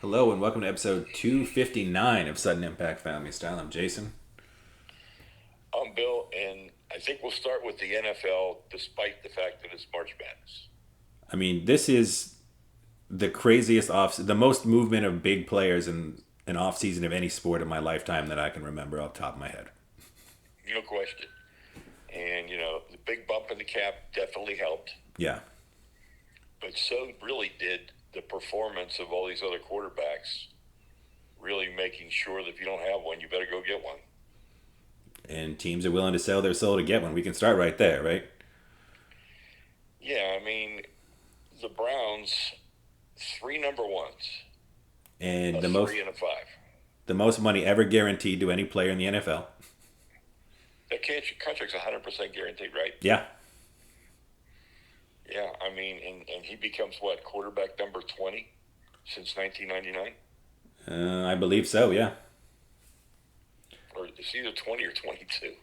Hello and welcome to episode 259 of Sudden Impact Family Style. I'm Jason. I'm Bill, and I think we'll start with the NFL, despite the fact that it's March Madness. I mean, this is the craziest the most movement of big players in an off season of any sport in my lifetime that I can remember off the top of my head. No question. And, the big bump in the cap definitely helped, Yeah. but so really did the performance of all these other quarterbacks, really making sure that if you don't have one, you better go get one. And teams are willing to sell their soul to get one. We can start right there, right? Yeah, I mean, the Browns, three number ones, And a the three and a five. most money ever guaranteed to any player in the NFL. That contract's 100% guaranteed, right? Yeah. Yeah, I mean, and he becomes what, quarterback number 20 since 1999? I believe so, yeah. Or it's either 20 or 22.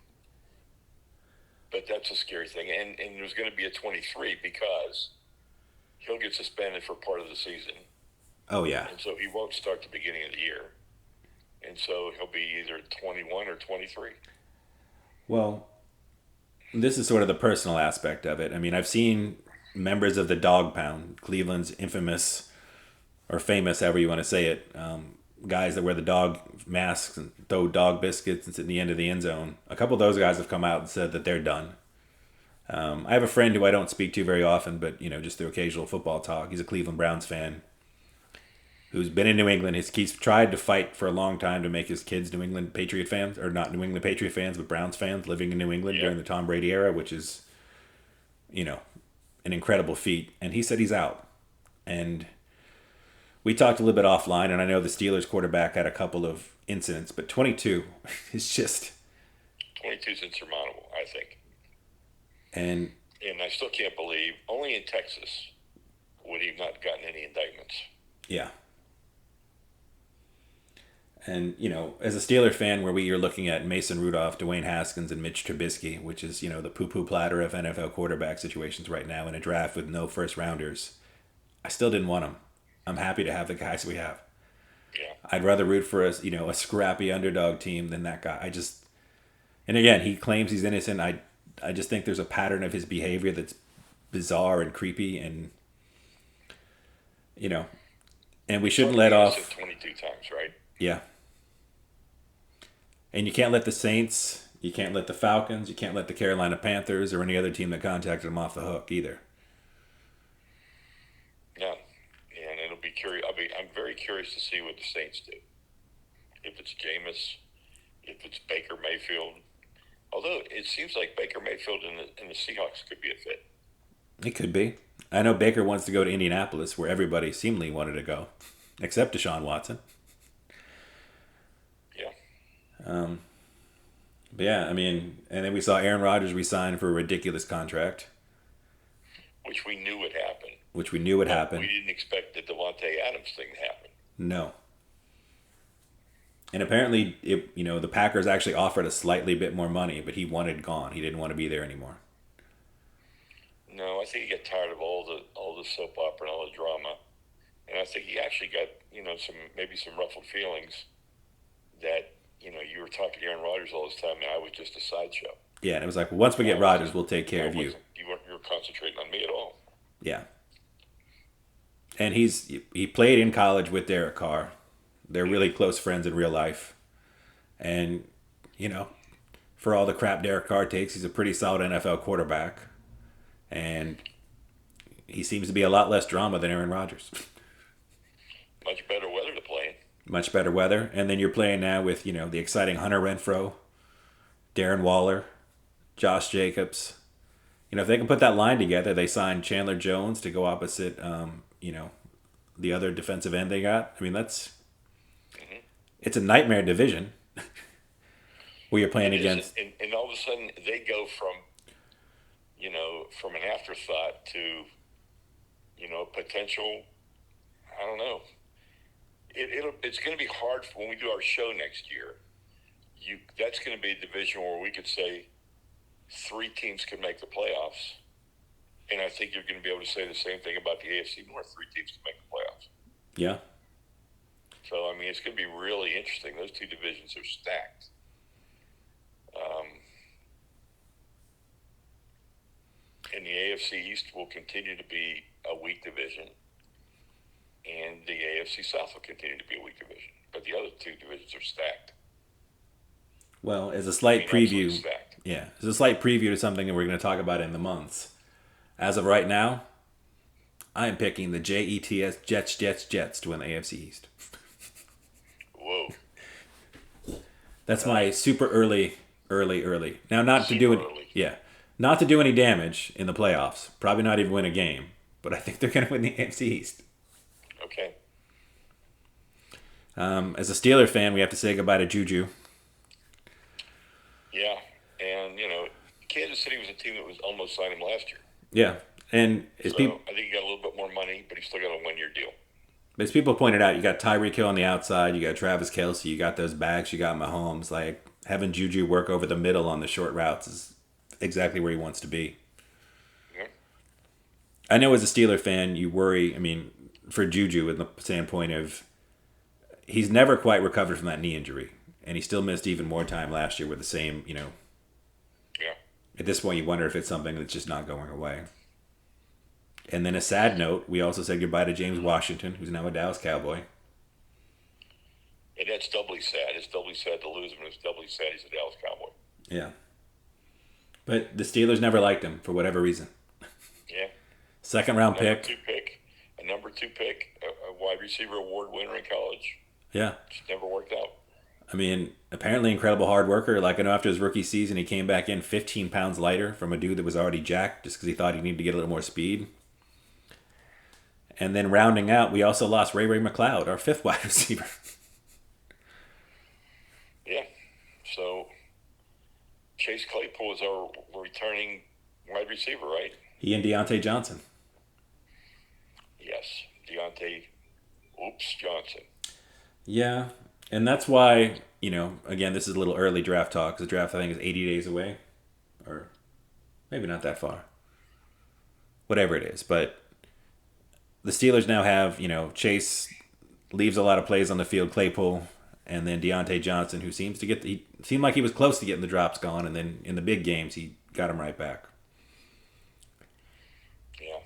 But that's a scary thing. And there's going to be a 23 because he'll get suspended for part of the season. Oh, yeah. And so he won't start the beginning of the year. And so he'll be either 21 or 23. Well, this is sort of the personal aspect of it. I mean, I've seen members of the Dog Pound, Cleveland's infamous or famous, however you want to say it, guys that wear the dog masks and throw dog biscuits and sit in the end of the end zone. A couple of those guys have come out and said that they're done. I have a friend who I don't speak to very often, but just through occasional football talk. He's a Cleveland Browns fan who's been in New England. He's tried to fight for a long time to make his kids New England Patriot fans, or not New England Patriot fans, but Browns fans living in New England Yeah. during the Tom Brady era, which is, you know, an incredible feat. And he said he's out. And we talked a little bit offline, and I know the Steelers quarterback had a couple of incidents, but 22 is just. 22 is insurmountable, I think. And And I still can't believe only in Texas would he have not gotten any indictments. yeah. And, as a Steeler fan, where you're looking at Mason Rudolph, Dwayne Haskins, and Mitch Trubisky, which is, the poo poo platter of NFL quarterback situations right now in a draft with no first rounders, I still didn't want them. I'm happy to have the guys we have. Yeah. I'd rather root for a scrappy underdog team than that guy. And again, he claims he's innocent. I just think there's a pattern of his behavior that's bizarre and creepy, and you know, and we shouldn't let Innocent off. 22 times, right? Yeah, and you can't let the Saints, you can't let the Falcons, you can't let the Carolina Panthers or any other team that contacted him off the hook either. Yeah. And it'll be curious. I'm very curious to see what the Saints do. If it's Jameis, if it's Baker Mayfield. Although it seems like Baker Mayfield and the Seahawks could be a fit. It could be. I know Baker wants to go to Indianapolis, where everybody seemingly wanted to go, except Deshaun Watson. Yeah. But yeah, I mean, and then we saw Aaron Rodgers resign for a ridiculous contract, Which we knew would happen. which we knew would But we happen. didn't expect the Devontae Adams thing to happen. No. And apparently, the Packers actually offered a slightly bit more money, but he wanted gone. He didn't want to be there anymore. No, I think he got tired of all the soap opera and all the drama. And I think he actually got, some ruffled feelings that, you were talking to Aaron Rodgers all this time and I was just a sideshow. Yeah, and it was like, well, once we get Rodgers, we'll take care of you. You were concentrating on me at all. Yeah. And he played in college with Derek Carr. They're really close friends in real life. And, you know, for all the crap Derek Carr takes, he's a pretty solid NFL quarterback. And he seems to be a lot less drama than Aaron Rodgers. Much better weather to play in. Much better weather. And then you're playing now with, the exciting Hunter Renfro, Darren Waller, Josh Jacobs. If they can put that line together, they signed Chandler Jones to go opposite, the other defensive end they got. I mean, it's a nightmare division where you're playing It is, against. and all of a sudden they go from an afterthought to, potential. I don't know. It's going to be hard when we do our show next year. That's going to be a division where we could say three teams can make the playoffs, and I think you're going to be able to say the same thing about the AFC North. Three teams can make the playoffs. Yeah. mean, it's going to be really interesting. Those two divisions are stacked. Um, and the AFC East will continue to be a weak division, and the AFC South will continue to be a weak division. But the other two divisions are stacked. Well, as a I slight mean, absolutely preview, stacked. yeah, as a slight preview to something that we're going to talk about in the months. As of right now, I am picking the Jets to win the AFC East. Whoa. That's my super early. Now, not to do Super it, early. yeah, not to do any damage in the playoffs. Probably not even win a game, but I think they're going to win the AFC East. Okay. As a Steeler fan, we have to say goodbye to Juju. Yeah. And, Kansas City was a team that was almost signed him last year. Yeah, and as So people I think he got a little bit more money, but he still got a 1-year deal. pointed out, you got Tyreek Hill on the outside, you got Travis Kelce, you got those backs, you got Mahomes. Like having Juju work over the middle on the short routes is exactly where he wants to be. Yeah. I know as a Steeler fan, you worry. I mean, for Juju, in the standpoint of he's never quite recovered from that knee injury, and he still missed even more time last year with the same. Yeah. At this point, you wonder if it's something that's just not going away. And then a sad note, we also said goodbye to James Washington, who's now a Dallas Cowboy. And that's doubly sad. It's doubly sad to lose him. It's doubly sad he's a Dallas Cowboy. Yeah. But the Steelers never liked him for whatever reason. Yeah. Second round Number pick. two pick. A number two pick. A wide receiver award winner in college. Yeah. Just never worked out. I mean, apparently incredible hard worker. Like I know after his rookie season, he came back in 15 pounds lighter from a dude that was already jacked just because he thought he needed to get a little more speed. And then rounding out, we also lost Ray McLeod, our fifth wide receiver. Yeah. So Chase Claypool is our returning wide receiver, right? He and Deontay Johnson. Yes. Deontay Johnson. Yeah. And that's why, again, this is a little early draft talk because the draft, I think, is 80 days away. Or maybe not that far. Whatever it is. But the Steelers now have, Chase leaves a lot of plays on the field, Claypool, and then Deontay Johnson, who he seemed like he was close to getting the drops gone, and then in the big games, he got him right back. Yeah.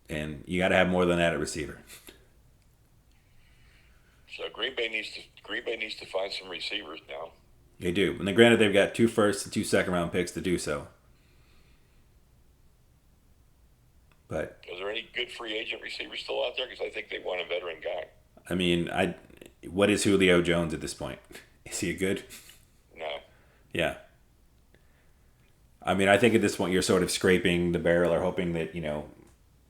And you got to have more than that at receiver. So Green Bay needs to find some receivers now. They do. And then granted, they've got 2 first and 2 second round picks to do so. But Is there any good free agent receivers still out there? Because I think they want a veteran guy. I mean, what is Julio Jones at this point? Is he a good? No. Yeah. I mean, I think at this point you're sort of scraping the barrel or hoping that,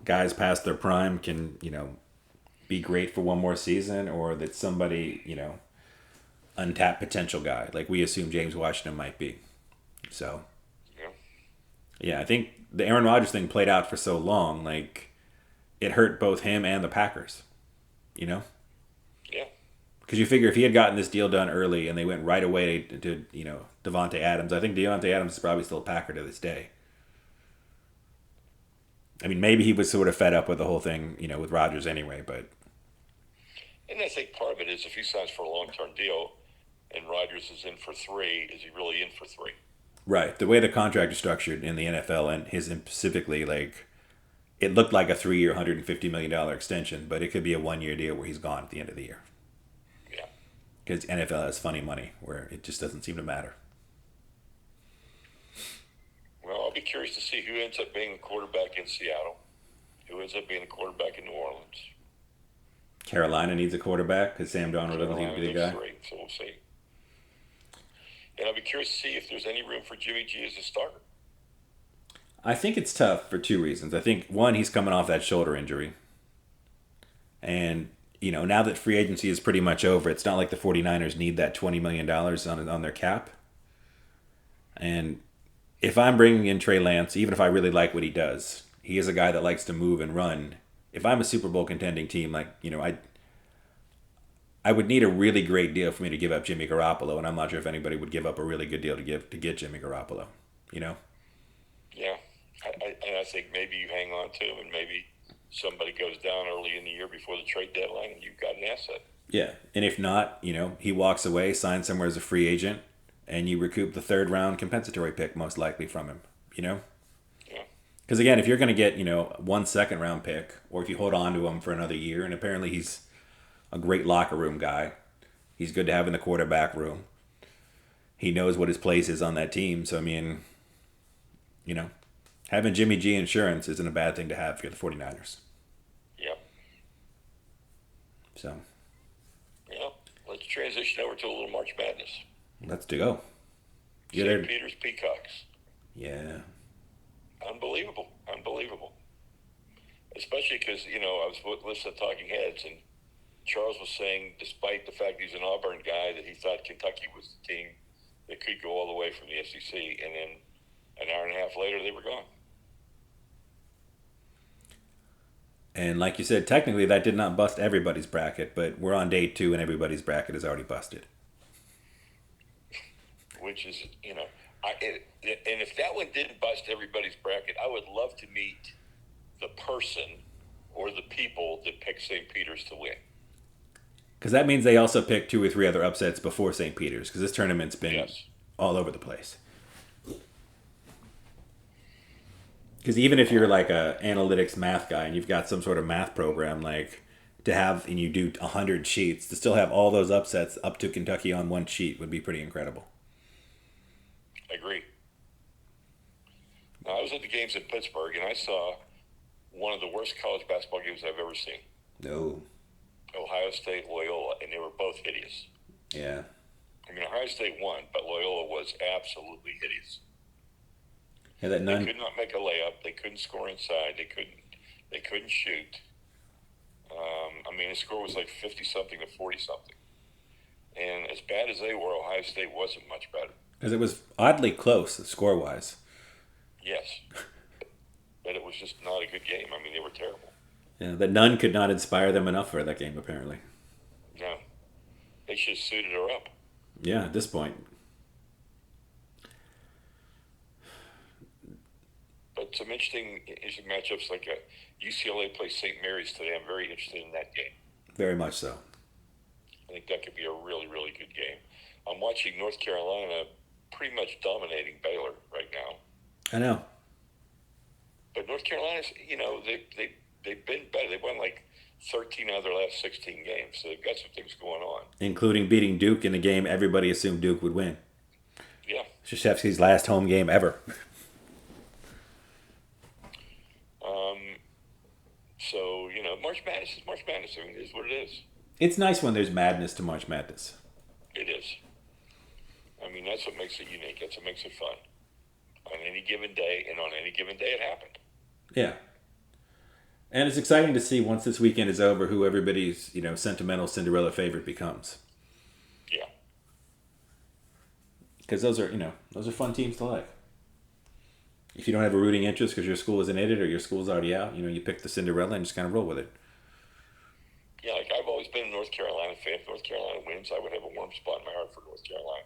guys past their prime can, be great for one more season or that somebody, untapped potential guy like we assume James Washington might be. So, yeah, I think the Aaron Rodgers thing played out for so long, like it hurt both him and the Packers, Yeah. Because you figure if he had gotten this deal done early and they went right away to Devontae Adams, I think Devontae Adams is probably still a Packer to this day. I mean, maybe he was sort of fed up with the whole thing, with Rodgers anyway, but. And I think part of it is if he signs for a long-term deal and Rodgers is in for 3, is he really in for 3? Right. The way the contract is structured in the NFL and his specifically, like, it looked like a 3-year, $150 million extension, but it could be a 1-year deal where he's gone at the end of the year. Yeah. Because NFL has funny money where it just doesn't seem to matter. Well, I'll be curious to see who ends up being the quarterback in Seattle, who ends up being the quarterback in New Orleans. Carolina needs a quarterback because Sam Darnold doesn't seem to be the guy. 3, so we'll see. And I'll be curious to see if there's any room for Jimmy G as a starter. I think it's tough for 2 reasons. I think, one, he's coming off that shoulder injury. And, now that free agency is pretty much over, it's not like the 49ers need that $20 million on their cap. And if I'm bringing in Trey Lance, even if I really like what he does, he is a guy that likes to move and run. If I'm a Super Bowl contending team, I would need a really great deal for me to give up Jimmy Garoppolo, and I'm not sure if anybody would give up a really good deal to get Jimmy Garoppolo. Yeah, I think maybe you hang on to him, and maybe somebody goes down early in the year before the trade deadline, and you've got an asset. Yeah, and if not, he walks away, signs somewhere as a free agent, and you recoup the third round compensatory pick most likely from him. You know, Yeah, because again, if you're going to get 1 second round pick, or if you hold on to him for another year, and apparently he's a great locker room guy, he's good to have in the quarterback room. He knows what his place is on that team. So I mean, you know, having Jimmy G insurance isn't a bad thing to have if you're the 49ers. yeah, So yeah. Let's transition over to a little March Madness. let's go. You're St. there. Peter's Peacocks. Yeah. Unbelievable, unbelievable. Especially because I was listening to Talking Heads, and Charles was saying, despite the fact he's an Auburn guy, that he thought Kentucky was the team that could go all the way from the SEC, and then an hour and a half later, they were gone. And like you said, technically that did not bust everybody's bracket, but we're on day 2 and everybody's bracket is already busted. Which is, and if that one didn't bust everybody's bracket, I would love to meet the person or the people that picked St. Peter's to win. Because that means they also picked 2 or 3 other upsets before St. Peter's, because this tournament's been Yes. all over the place. Because even if you're like a analytics math guy and you've got some sort of math program, like to have, and you do 100 sheets, to still have all those upsets up to Kentucky on one sheet would be pretty incredible. I agree. Now, I was at the games in Pittsburgh, and I saw one of the worst college basketball games I've ever seen. No. Ohio State, Loyola, and they were both hideous. Yeah. I mean, Ohio State won, but Loyola was absolutely hideous. Yeah, that They none. could not make a layup. They couldn't score inside. They couldn't shoot. I mean, the score was like 50-something to 40-something. And as bad as they were, Ohio State wasn't much better. Because it was oddly close score wise. Yes. But it was just not a good game. I mean, they were terrible. Yeah, that none could not inspire them enough for that game, apparently. No. They should have suited her up. Yeah, at this point. But some interesting matchups like UCLA plays St. Mary's today. I'm very interested in that game. Very much so. I think that could be a really, really good game. I'm watching North Carolina pretty much dominating Baylor right now. I know. But North Carolina's, they've been better. They won like 13 out of their last 16 games. So they've got some things going on. Including beating Duke in a game everybody assumed Duke would win. Yeah. Krzyzewski's last home game ever. So, March Madness is March Madness. I mean, it is what it is. It's nice when there's madness to March Madness. It is. I mean, that's what makes it unique. That's what makes it fun. On any given day, and on any given day, it happened. Yeah. And it's exciting to see once this weekend is over who everybody's, sentimental Cinderella favorite becomes. Yeah. Because those are fun teams to like. If you don't have a rooting interest because your school isn't in it or your school's already out, you pick the Cinderella and just kind of roll with it. Yeah, like I've always been a North Carolina fan. If North Carolina wins, I would have a warm spot in my heart for North Carolina.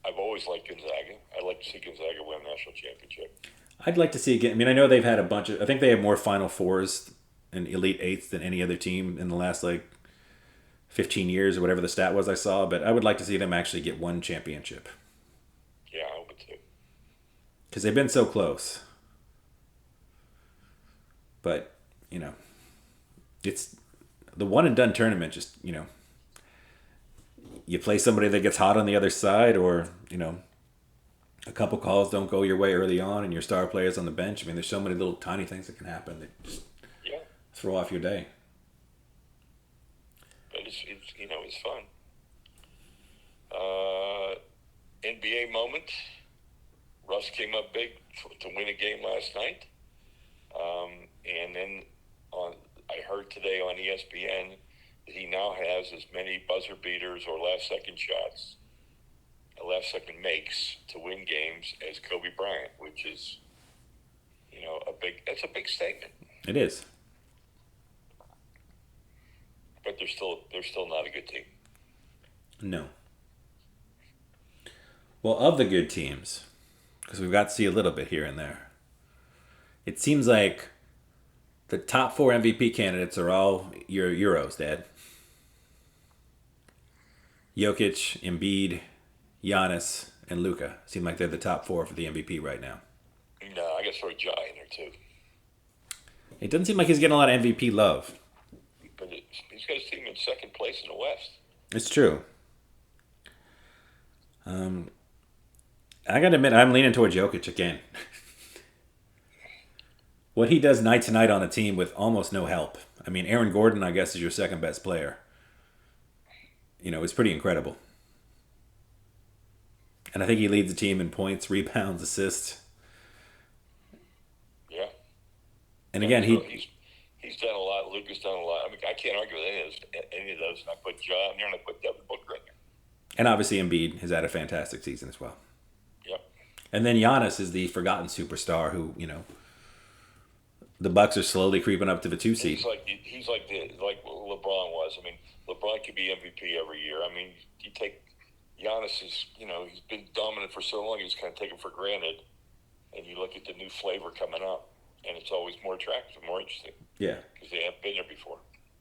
I've always liked Gonzaga. I'd like to see Gonzaga win a national championship. I'd like to see again. I mean, I know they've had a bunch of. I think they have more Final Fours and Elite Eights than any other team in the last 15 years or whatever the stat was I saw. But I would like to see them actually get one championship. Yeah, I would too. Because they've been so close. But it's the one and done tournament. Just you play somebody that gets hot on the other side, or a couple calls don't go your way early on, and your star player's on the bench. I mean, there's so many little tiny things that can happen that just throw off your day. But it's fun. NBA moment. Russ came up big to win a game last night, and then I heard today on ESPN that he now has as many buzzer beaters or last second shots, last-second makes to win games as Kobe Bryant, which is, that's a big statement. It is. But they're still not a good team. No. Well, of the good teams, because we've got to see a little bit here and there, it seems like the top 4 MVP candidates are all your Euros, Dad. Jokic, Embiid, Giannis, and Luka seem like they're the top four for the MVP right now. No, I got to throw Jai in there too. It doesn't seem like he's getting a lot of MVP love. But he's got his team in second place in the West. It's true. I gotta admit, I'm leaning towards Jokic again. What he does night to night on a team with almost no help. I mean, Aaron Gordon, I guess, is your second best player. It's pretty incredible. And I think he leads the team in points, rebounds, assists. Yeah. And again, he's done a lot. Luka's done a lot. I mean, I can't argue with any of those. And I put John there, and I put Devin Booker in there. and obviously Embiid has had a fantastic season as well. Yep. And then Giannis is the forgotten superstar who, the Bucks are slowly creeping up to the 2 seed. He's like LeBron was. I mean, LeBron could be MVP every year. I mean, you take Giannis is he's been dominant for so long. He's kind of taken for granted, and you look at the new flavor coming up, and it's always more attractive, more interesting. Yeah, because they haven't been there before.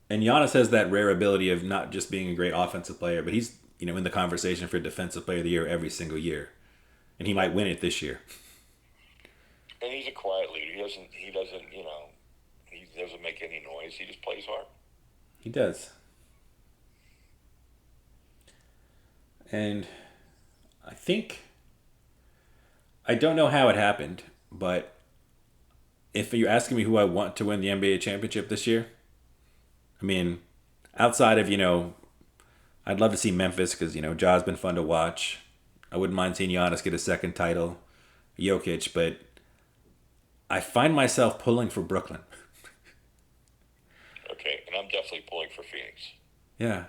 And Giannis has that rare ability of not just being a great offensive player, but he's in the conversation for Defensive Player of the Year every single year, and he might win it this year. And he's a quiet leader. He doesn't he doesn't make any noise. He just plays hard. He does. And I don't know how it happened, but if you're asking me who I want to win the NBA championship this year, I mean, outside of, I'd love to see Memphis because, Ja's been fun to watch. I wouldn't mind seeing Giannis get a second title, Jokic, but I find myself pulling for Brooklyn. Okay, and I'm definitely pulling for Phoenix. Yeah,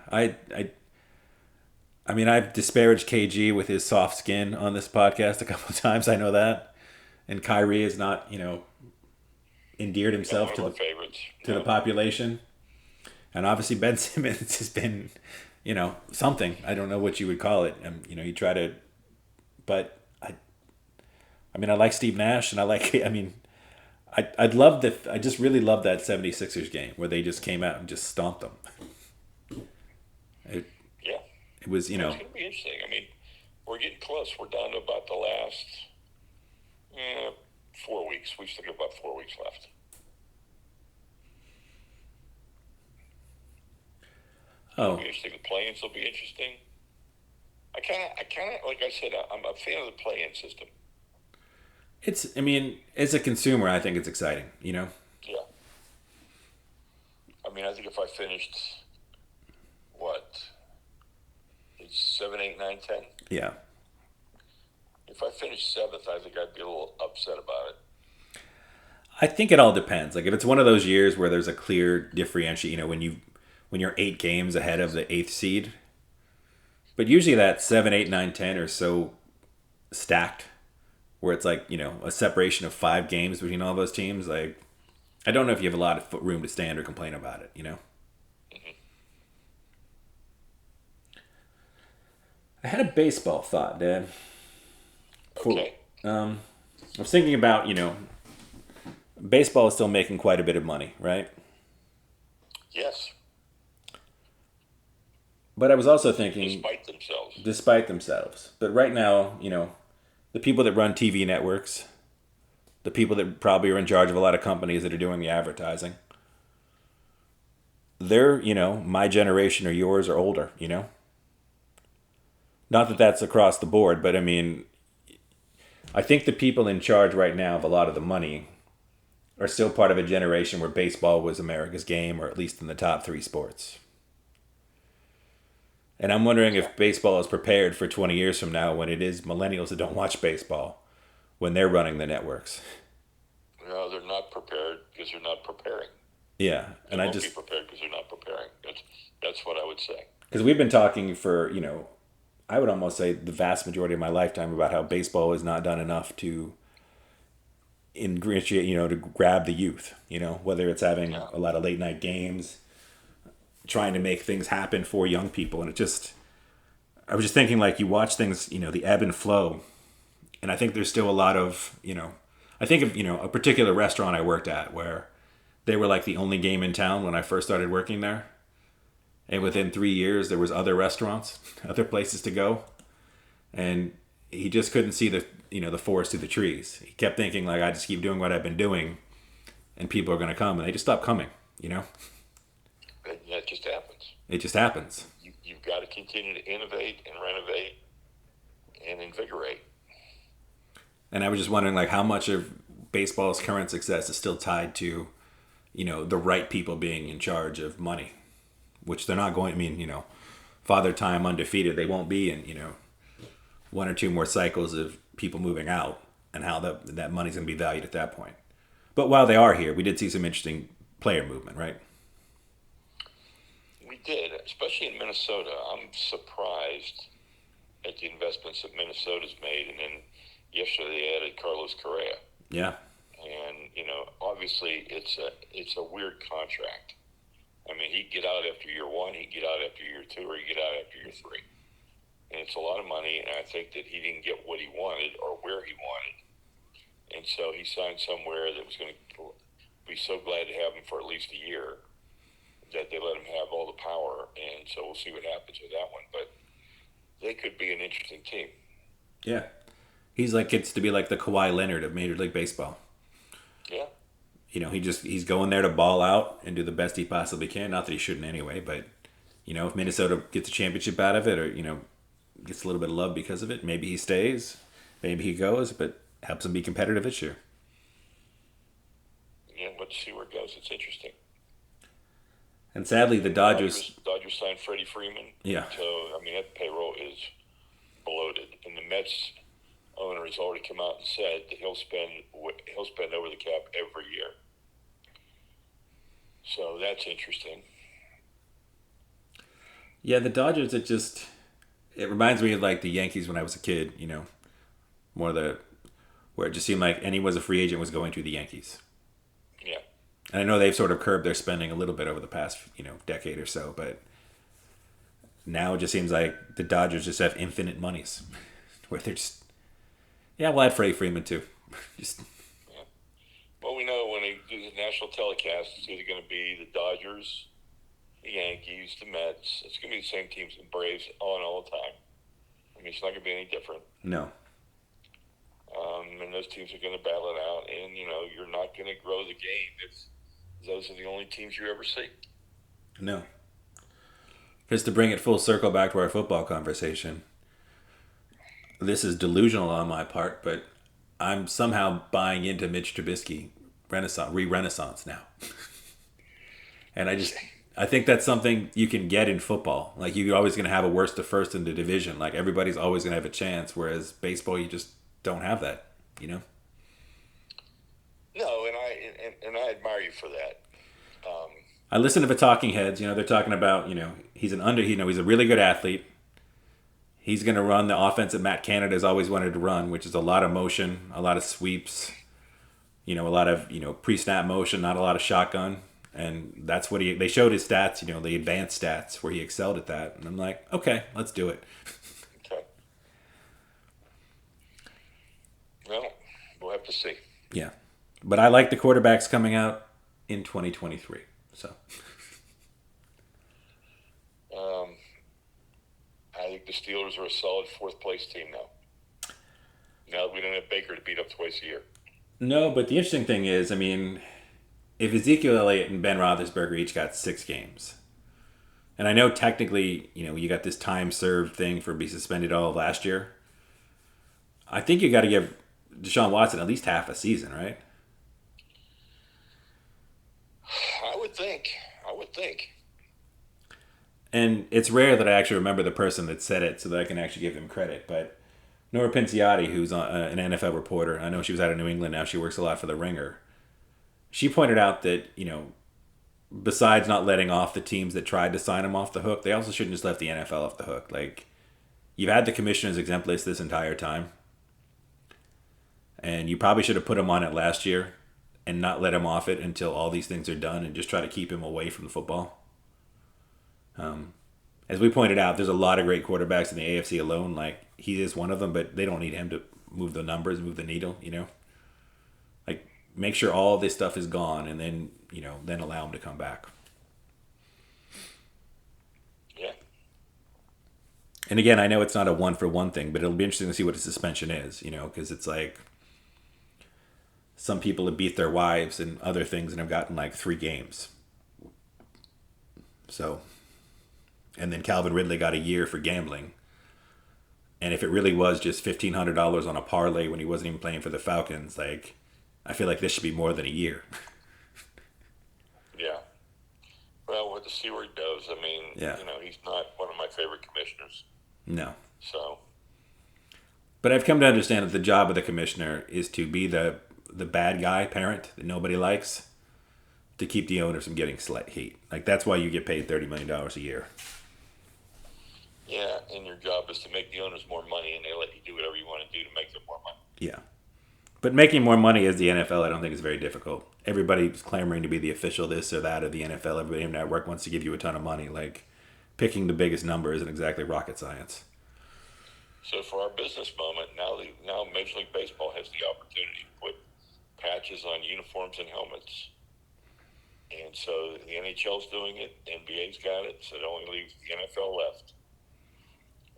I mean, I've disparaged KG with his soft skin on this podcast a couple of times. I know that. And Kyrie has not, endeared himself to the population. And obviously Ben Simmons has been, something. I don't know what you would call it. You try to, but I like Steve Nash, and I'd love that. I just really love that 76ers game where they just came out and just stomped them. It was, It's going to be interesting. I mean, we're getting close. We're down to about the last 4 weeks. We've still got about 4 weeks left. Oh. It'll be interesting. The play-ins will be interesting. I kind of, like I said, I'm a fan of the play-in system. As a consumer, I think it's exciting, Yeah. I mean, I think if I finished, it's 7, 8, 9, 10? Yeah. If I finished 7th, I think I'd be a little upset about it. I think it all depends. Like if it's one of those years where there's a clear differential, when you're 8 games ahead of the 8th seed. But usually that 7, 8, 9, 10 are so stacked where it's like, a separation of 5 games between all those teams. Like, I don't know if you have a lot of room to stand or complain about it, Mm-hmm. I had a baseball thought, Dad. Okay. I was thinking about, baseball is still making quite a bit of money, right? Yes. But I was also thinking... Despite themselves. But right now, the people that run TV networks, the people that probably are in charge of a lot of companies that are doing the advertising, they're, my generation or yours or older, Not that that's across the board, but I think the people in charge right now of a lot of the money are still part of a generation where baseball was America's game, or at least in the top 3 sports. And I'm wondering if baseball is prepared for 20 years from now when it is millennials that don't watch baseball when they're running the networks. No, they're not prepared because they're not preparing. Yeah, and I just be prepared because they're not preparing. That's what I would say. Because we've been talking for I would almost say the vast majority of my lifetime about how baseball has not done enough to ingratiate, to grab the youth. Whether it's having a lot of late night games, trying to make things happen for young people, and I was just thinking, like, you watch things, the ebb and flow, and I think there's still a lot of, I think of, a particular restaurant I worked at where they were like the only game in town when I first started working there. and within 3 years there was other restaurants, other places to go, and he just couldn't see the forest through the trees. He kept thinking like, I just keep doing what I've been doing, and people are going to come, and they just stopped coming. And that just happens. It just happens. You've got to continue to innovate and renovate and invigorate. And I was just wondering, like, how much of baseball's current success is still tied to, the right people being in charge of money, which they're not going. I mean, Father Time undefeated, they won't be in, one or two more cycles of people moving out, and how that money's going to be valued at that point. But while they are here, we did see some interesting player movement, right? We did, especially in Minnesota. I'm surprised at the investments that Minnesota's made, and then yesterday they added Carlos Correa. Yeah. And obviously it's a weird contract. I mean, he'd get out after year one, he'd get out after year two, or he'd get out after year three. And it's a lot of money, and I think that he didn't get what he wanted or where he wanted. And so he signed somewhere that was going to be so glad to have him for at least a year that they let him have all the power. And so we'll see what happens with that one. But they could be an interesting team. Yeah. Gets to be like the Kawhi Leonard of Major League Baseball. Yeah. He's going there to ball out and do the best he possibly can. Not that he shouldn't anyway, but if Minnesota gets a championship out of it, or gets a little bit of love because of it, maybe he stays, maybe he goes, but helps him be competitive this year. Yeah, let's see where it goes. It's interesting. And sadly, the Dodgers signed Freddie Freeman. Yeah. So that payroll is bloated, and the Mets owner has already come out and said that he'll spend over the cap every year. So that's interesting. Yeah, the Dodgers, it reminds me of like the Yankees when I was a kid, where it just seemed like anyone was a free agent was going to the Yankees. Yeah. And I know they've sort of curbed their spending a little bit over the past, decade or so, but now it just seems like the Dodgers just have infinite monies where they're just, yeah, we'll add Freddie Freeman too. Just. Yeah. Well, we know when they do the national telecast, it's either going to be the Dodgers, the Yankees, the Mets. It's going to be the same teams, the Braves, on all the time. It's not going to be any different. No. And those teams are going to battle it out, and you're not going to grow the game if those are the only teams you ever see. No. Just to bring it full circle back to our football conversation, this is delusional on my part, but I'm somehow buying into Mitch Trubisky renaissance now. And I think that's something you can get in football. Like, you're always going to have a worst to first in the division. Like, everybody's always going to have a chance, whereas baseball, you just don't have that, No, and I admire you for that. I listen to the talking heads. They're talking about, he's he's a really good athlete. He's going to run the offense that Matt Canada has always wanted to run, which is a lot of motion, a lot of sweeps, a lot of, pre-snap motion, not a lot of shotgun. And that's what they showed his stats, the advanced stats where he excelled at that. And I'm like, okay, let's do it. Okay. Well, we'll have to see. Yeah. But I like the quarterbacks coming out in 2023. So. I think the Steelers are a solid fourth place team now. Now that we don't have Baker to beat up twice a year. No, but the interesting thing is, if Ezekiel Elliott and Ben Roethlisberger each got 6 games, and I know technically, you got this time served thing for being suspended all of last year, I think you got to give Deshaun Watson at least half a season, right? I would think. And it's rare that I actually remember the person that said it so that I can actually give him credit. But Nora Pinciotti, who's an NFL reporter, I know she was out of New England now. She works a lot for The Ringer. She pointed out that, besides not letting off the teams that tried to sign him off the hook, they also shouldn't just let the NFL off the hook. Like, you've had the commissioners exempt list this entire time. And you probably should have put him on it last year and not let him off it until all these things are done and just try to keep him away from the football. As we pointed out, there's a lot of great quarterbacks in the AFC alone. Like, he is one of them, but they don't need him to move the numbers, move the needle, Like, make sure all this stuff is gone and then, then allow him to come back. And again, I know it's not a one for one thing, but it'll be interesting to see what a suspension is, because it's like some people have beat their wives and other things and have gotten like 3 games. So, and then Calvin Ridley got a year for gambling. And if it really was just $1,500 on a parlay when he wasn't even playing for the Falcons, like, I feel like this should be more than a year. Yeah. Well, we'll have to see where he goes. I mean, Yeah. he's not one of my favorite commissioners. No. So. But I've come to understand that the job of the commissioner is to be the bad guy parent that nobody likes, to keep the owners from getting slight heat. Like, that's why you get paid $30 million a year. Yeah, and your job is to make the owners more money, and they let you do whatever you want to do to make them more money. Yeah. But making more money as the NFL, I don't think is very difficult. Everybody's clamoring to be the official this or that of the NFL. Everybody in the network wants to give you a ton of money. Like, picking the biggest number isn't exactly rocket science. So for our business moment, now Major League Baseball has the opportunity to put patches on uniforms and helmets. And so the NHL's doing it, NBA's got it, so it only leaves the NFL left.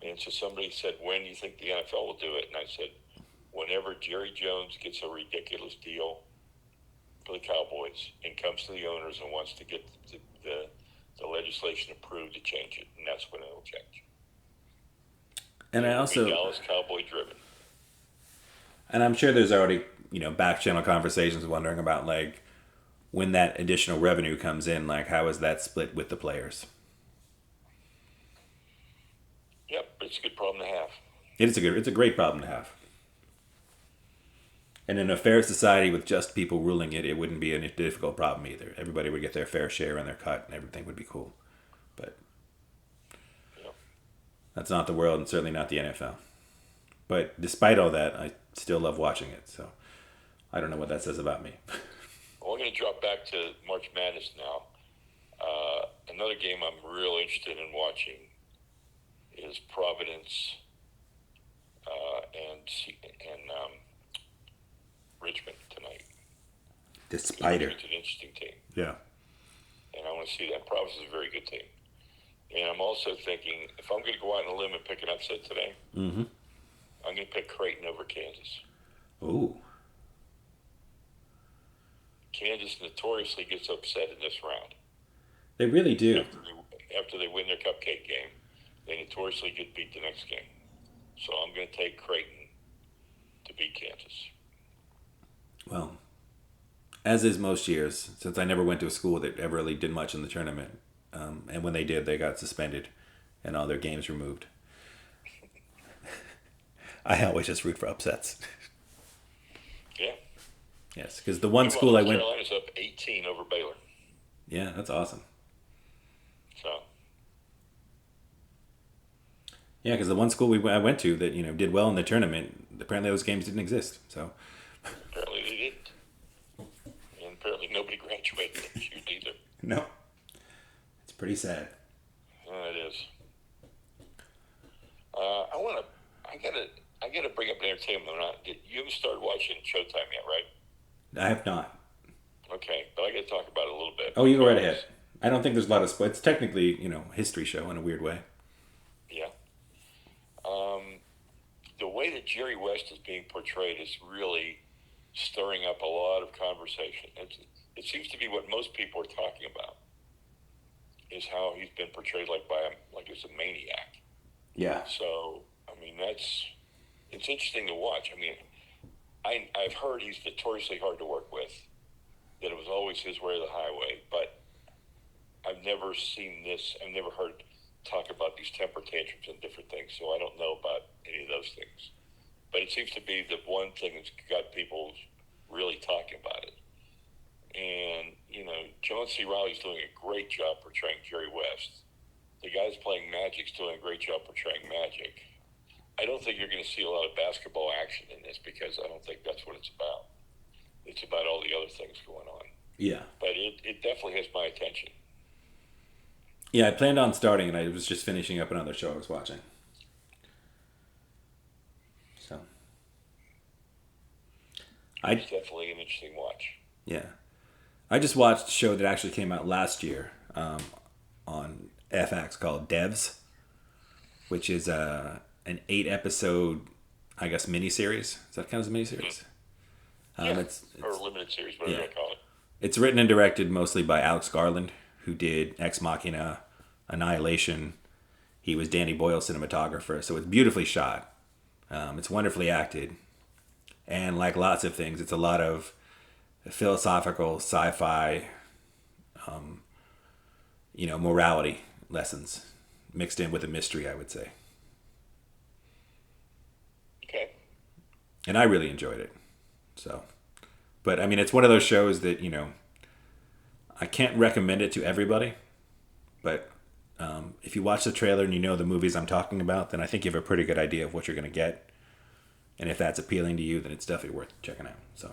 And so somebody said, when do you think the NFL will do it? And I said, whenever Jerry Jones gets a ridiculous deal for the Cowboys and comes to the owners and wants to get the legislation approved to change it, and that's when it'll change. And I also, Dallas Cowboy driven. and I'm sure there's already back channel conversations wondering about like when that additional revenue comes in, like how is that split with the players? Yep, it's a good problem to have. It's a great problem to have. And in a fair society with just people ruling it, it wouldn't be a difficult problem either. Everybody would get their fair share and their cut, and everything would be cool. But Yep. that's not the world, and certainly not the NFL. But despite all that, I still love watching it. So I don't know what that says about me. Well, we're going to drop back to March Madness now. Another game I'm real interested in watching is Providence and Richmond tonight. The Spider. It's an interesting team. Yeah. And I want to see that. Providence is a very good team. And I'm also thinking, if I'm going to go out on a limb and pick an upset today, Mm-hmm. I'm going to pick Creighton over Kansas. Ooh. Kansas notoriously gets upset in this round. They really do. After they win their cupcake game, they notoriously get beat the next game. So I'm going to take Creighton to beat Kansas. Well, as is most years, since I never went to a school that ever really did much in the tournament. And when they did, they got suspended and all their games removed. I always just root for upsets. Yeah. Yes, because the one school I went... Carolina's up 18 over Baylor. Yeah, that's awesome. So... Yeah, because the one school I went to that did well in the tournament, apparently those games didn't exist. So apparently they didn't, and apparently nobody graduated this year either. no, it's pretty sad. It is. I gotta bring up an entertainment. You haven't started watching Showtime yet, right? I have not. Okay, but I gotta talk about it a little bit. Oh, you go right ahead. I don't think there's a lot of splits. It's technically, history show in a weird way. Yeah. The way that Jerry West is being portrayed is really stirring up a lot of conversation. It seems to be what most people are talking about, is how he's been portrayed like as a maniac. Yeah. So, I mean, it's interesting to watch. I mean, I've heard he's notoriously hard to work with, that it was always his way or the highway, but I've never seen this. I've never heard talk about these temper tantrums and different things, so I don't know about any of those things. But it seems to be the one thing that's got people really talking about it. And, John C. Reilly's doing a great job portraying Jerry West. The guy that's playing Magic's doing a great job portraying Magic. I don't think you're going to see a lot of basketball action in this, because I don't think that's what it's about. It's about all the other things going on. Yeah. But it definitely has my attention. Yeah, I planned on starting, and I was just finishing up another show I was watching. So, It's definitely an interesting watch. Yeah, I just watched a show that actually came out last year on FX called Devs, which is an 8 episode, I guess, miniseries. Does that count as a Hmm. miniseries? Yeah, or It's limited series, whatever you yeah, want to call it. it's written and directed mostly by Alex Garland, who did Ex Machina, Annihilation. He was Danny Boyle's cinematographer, so it's beautifully shot. It's wonderfully acted, and like lots of things, it's a lot of philosophical sci-fi, morality lessons mixed in with a mystery, I would say. Okay. And I really enjoyed it. So, but I mean, it's one of those shows that I can't recommend it to everybody, but if you watch the trailer and you know the movies I'm talking about, then I think you have a pretty good idea of what you're going to get. And if that's appealing to you, then it's definitely worth checking out. So,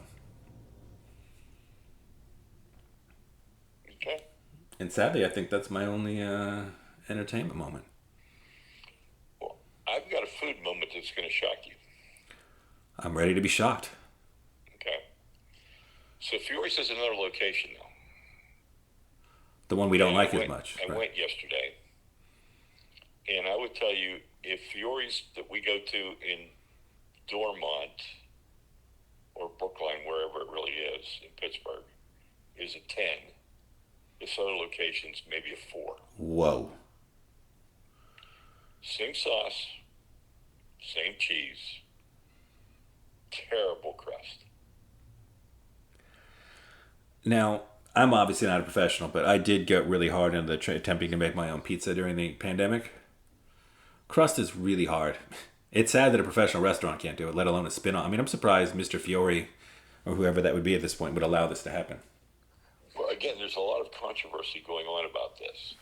Okay. and sadly, I think that's my only entertainment moment. Well, I've got a food moment that's going to shock you. I'm ready to be shocked. Okay. So Fiori's is another location now. The one we don't And like as much, I right? went yesterday, and I would tell you if Fiori's that we go to in Dormont or Brookline, wherever it really is in Pittsburgh, is a 10. This other location's maybe a 4. Whoa. Same sauce, same cheese, terrible crust. Now, I'm obviously not a professional, but I did get really hard into attempting to make my own pizza during the pandemic. Crust is really hard. It's sad that a professional restaurant can't do it, let alone a spin off. I mean, I'm surprised Mr. Fiore or whoever that would be at this point would allow this to happen. Well, again, there's a lot of controversy going on about this,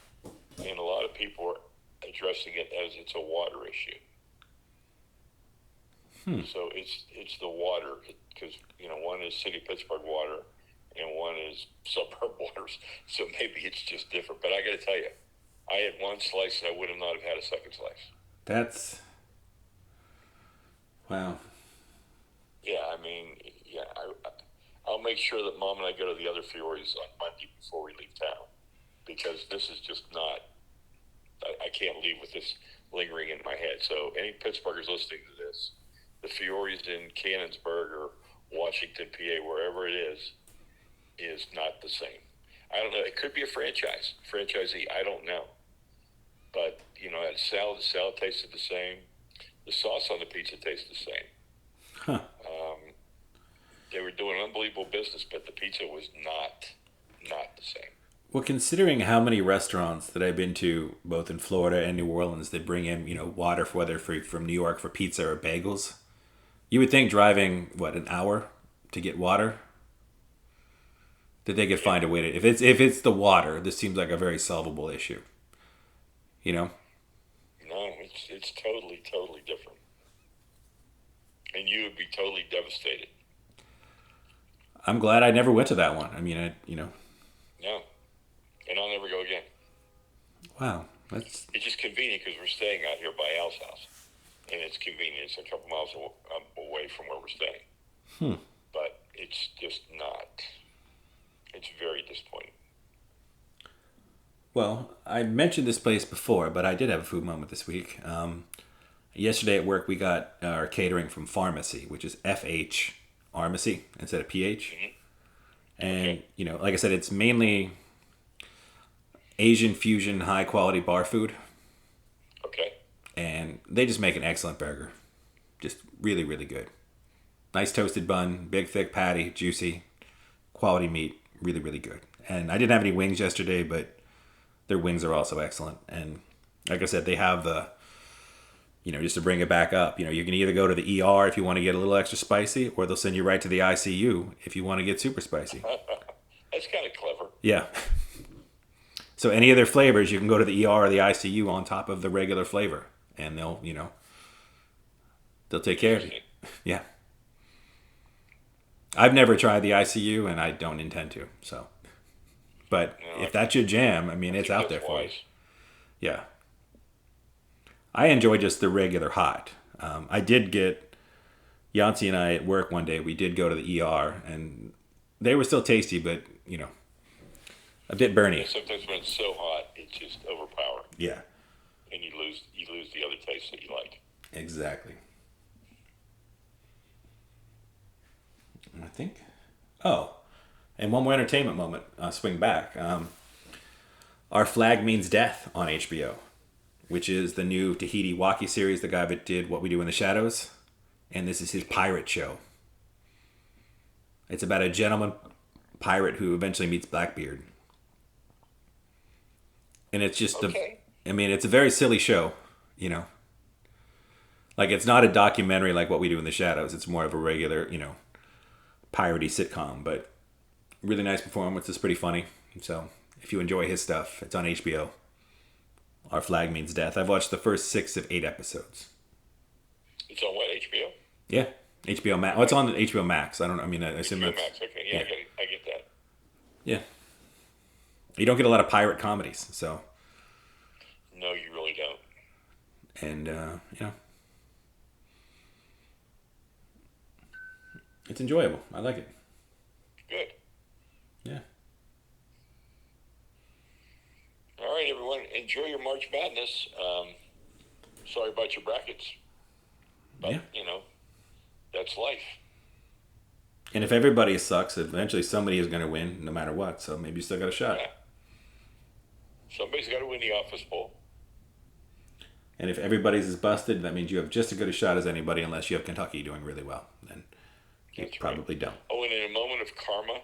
and a lot of people are addressing it as it's a water issue. So it's the water because one is city of Pittsburgh water and one is suburb waters. So maybe it's just different. But I got to tell you, I had one slice and I would have not have had a second slice. That's. Wow. Yeah, I mean, yeah, I'll make sure that Mom and I go to the other Fiories on Monday before we leave town because this is just not. I can't leave with this lingering in my head. So any Pittsburghers listening to this, the Fiories in Canonsburg or Washington, PA, wherever it is not the same. I don't know. It could be a franchisee. I don't know. But, the salad tasted the same. The sauce on the pizza tasted the same. Huh. They were doing unbelievable business, but the pizza was not the same. Well, considering how many restaurants that I've been to, both in Florida and New Orleans, they bring in, water, whether from New York for pizza or bagels, you would think driving, an hour to get water, that they could find a way to. If it's the water, this seems like a very solvable issue. You know. No, it's totally different, and you would be totally devastated. I'm glad I never went to that one. I mean, No, and I'll never go again. Wow, that's. It's just convenient because we're staying out here by Al's house, and it's convenient. It's a couple miles away from where we're staying, but it's just not. It's very disappointing. Well, I mentioned this place before, but I did have a food moment this week. Yesterday at work, we got our catering from Pharmacy, which is FH Pharmacy instead of PH. Mm-hmm. And, Okay. like I said, it's mainly Asian fusion, high quality bar food. Okay. And they just make an excellent burger. Just really, really good. Nice toasted bun, big, thick patty, juicy, quality meat. Really, really good. And I didn't have any wings yesterday, but their wings are also excellent. And like I said, they have the, just to bring it back up, you can either go to the ER if you want to get a little extra spicy, or they'll send you right to the ICU if you want to get super spicy. That's kind of clever. Yeah. So any of their flavors, you can go to the ER or the ICU on top of the regular flavor, and they'll take care of you. Yeah. I've never tried the ICU, and I don't intend to. So, but No, if that's your jam, I mean, I it's think out there that's for you. wise. Yeah. I enjoy just the regular hot. I did get Yancy and I at work one day. We did go to the ER, and they were still tasty, but a bit burny. Sometimes when it's so hot, it's just overpowering, Yeah. and you lose lose the other taste that you like. Exactly. I think. Oh, and one more entertainment moment. Swing back. Our Flag Means Death on HBO, which is the new Tahiti walkie series. The guy that did What We Do in the Shadows, and this is his pirate show. It's about a gentleman pirate who eventually meets Blackbeard, and it's just Okay. I mean, it's a very silly show, you know. Like it's not a documentary like What We Do in the Shadows. It's more of a regular, piratey sitcom, but really nice performance. It's pretty funny. So if you enjoy his stuff, it's on HBO. Our Flag Means Death. I've watched the first 6 of 8 episodes. It's on what, HBO? Yeah, HBO Max. Oh, it's on HBO Max. I don't know. I mean, I assume HBO that's Max. Okay, yeah, yeah, I get that. yeah. You don't get a lot of pirate comedies, so No, you really don't. and it's enjoyable. I like it. Good. Yeah, All right, everyone. Enjoy your March Madness. Sorry about your brackets, but yeah. that's life. And if everybody sucks, eventually somebody is going to win, no matter what. So maybe you still got a shot. Yeah. Somebody's got to win the Office Bowl. And if everybody's is busted, that means you have just as good a shot as anybody, unless you have Kentucky doing really well. Then you That's probably right. don't. Oh, and in a moment of karma,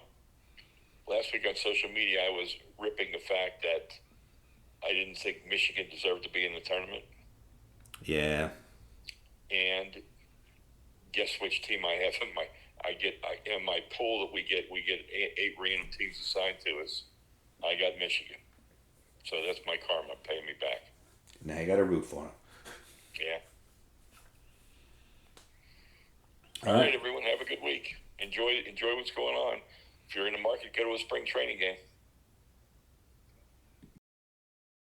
last week on social media, I was ripping the fact that I didn't think Michigan deserved to be in the tournament. Yeah. And guess which team I have in my pool that we get 8 random teams assigned to us. I got Michigan. So that's my karma paying me back. Now you got to root for them. Yeah. All All right. right, everyone, have a good week. Enjoy what's going on. If you're in the market, go to a spring training game.